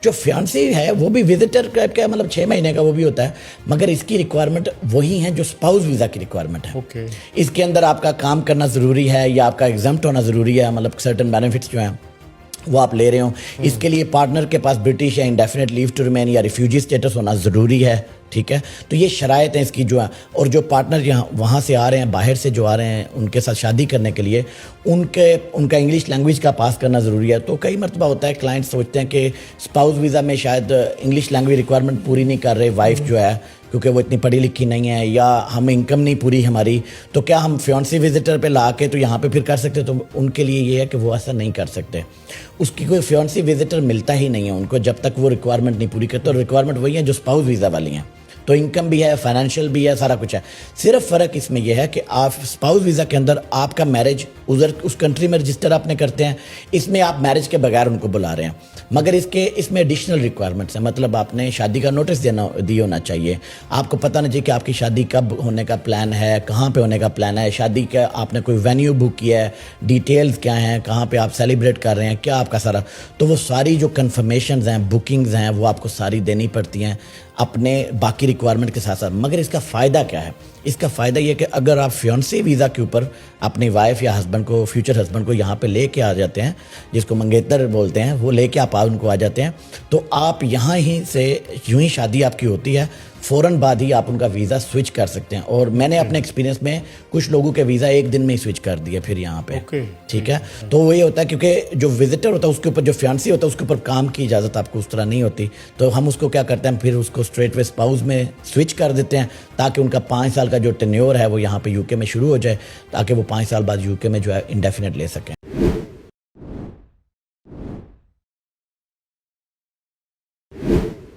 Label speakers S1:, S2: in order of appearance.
S1: جو فیانسی ہے وہ بھی وزٹر کا مطلب 6 مہینے کا وہ بھی ہوتا ہے، مگر اس کی ریکوائرمنٹ وہی ہیں جو اسپاؤس ویزا کی ریکوائرمنٹ ہے. اس کے اندر آپ کا کام کرنا ضروری ہے یا آپ کا ایگزمپٹ ہونا ضروری ہے، مطلب سرٹن بینیفٹس جو ہیں وہ آپ لے رہے ہوں. اس کے لیے پارٹنر کے پاس برٹش یا انڈیفینٹ لیو ٹو ریمین یا ریفیوجی اسٹیٹس ہونا ضروری ہے. ٹھیک ہے، تو یہ شرائط ہیں اس کی جو ہیں. اور جو پارٹنر یہاں وہاں سے آ رہے ہیں، باہر سے جو آ رہے ہیں، ان کے ساتھ شادی کرنے کے لیے ان کا انگلش لینگویج کا پاس کرنا ضروری ہے. تو کئی مرتبہ ہوتا ہے کلائنٹ سوچتے ہیں کہ اسپاؤس ویزا میں شاید انگلش لینگویج ریکوائرمنٹ پوری نہیں کر رہے وائف جو ہے، کیونکہ وہ اتنی پڑھی لکھی نہیں ہے یا ہم انکم نہیں پوری ہماری، تو کیا ہم فیانسی وزٹر پہ لا کے تو یہاں پہ پھر کر سکتے؟ تو ان کے لیے یہ ہے کہ وہ ایسا نہیں کر سکتے. اس کی کوئی فیانسی وزٹر ملتا ہی نہیں ہے ان کو جب تک وہ ریکوائرمنٹ نہیں پوری کرتے. اور ریکوائرمنٹ وہی ہیں جو اسپاؤس ویزا والی ہیں. تو انکم بھی ہے، فائنینشیل بھی ہے، سارا کچھ ہے. صرف فرق اس میں یہ ہے کہ آپ اسپاؤس ویزا کے اندر آپ کا میرج اس کنٹری میں رجسٹر آپ نے کرتے ہیں، اس میں آپ میرج کے بغیر ان کو بلا رہے ہیں. مگر اس میں ایڈیشنل ریکوائرمنٹس ہیں. مطلب آپ نے شادی کا نوٹس دی ہونا چاہیے. آپ کو پتہ نہ چاہیے کہ آپ کی شادی کب ہونے کا پلان ہے، کہاں پہ ہونے کا پلان ہے، شادی کا آپ نے کوئی وینیو بک کیا ہے، ڈیٹیلز کیا ہیں، کہاں پہ آپ سیلیبریٹ کر رہے ہیں، کیا آپ کا سارا، تو وہ ساری جو کنفرمیشنز ہیں، بکنگز ہیں، وہ آپ کو ساری دینی پڑتی ہیں اپنے باقی ریکوائرمنٹ کے ساتھ ساتھ. مگر اس کا فائدہ کیا ہے؟ اس کا فائدہ یہ کہ اگر آپ فیانسی ویزا کے اوپر اپنی وائف یا ہسبینڈ کو، فیوچر ہسبینڈ کو یہاں پہ لے کے آ جاتے ہیں، جس کو منگیتر بولتے ہیں، وہ لے کے آپ ان کو آ جاتے ہیں، تو آپ یہاں ہی سے یوں ہی شادی آپ کی ہوتی ہے، فوراً بعد ہی آپ ان کا ویزا سوئچ کر سکتے ہیں. اور میں نے اپنے ایکسپیرینس میں کچھ لوگوں کے ویزا ایک دن میں ہی سوئچ کر دیے پھر یہاں پہ. ٹھیک ہے، تو وہ یہ ہوتا ہے کیونکہ جو وزٹر ہوتا ہے اس کے اوپر، جو فیانسی ہوتا ہے اس کے اوپر کام کی اجازت آپ کو اس طرح نہیں ہوتی. تو ہم اس کو کیا کرتے ہیں، پھر اس کو اسٹریٹ وے اسپاؤس میں سوئچ کر دیتے ہیں تاکہ ان کا 5 سال کا جو ٹینیور ہے وہ یہاں پہ یو کے میں شروع ہو جائے، تاکہ وہ 5 سال بعد یو کے میں جو ہے انڈیفینٹ لے سکیں.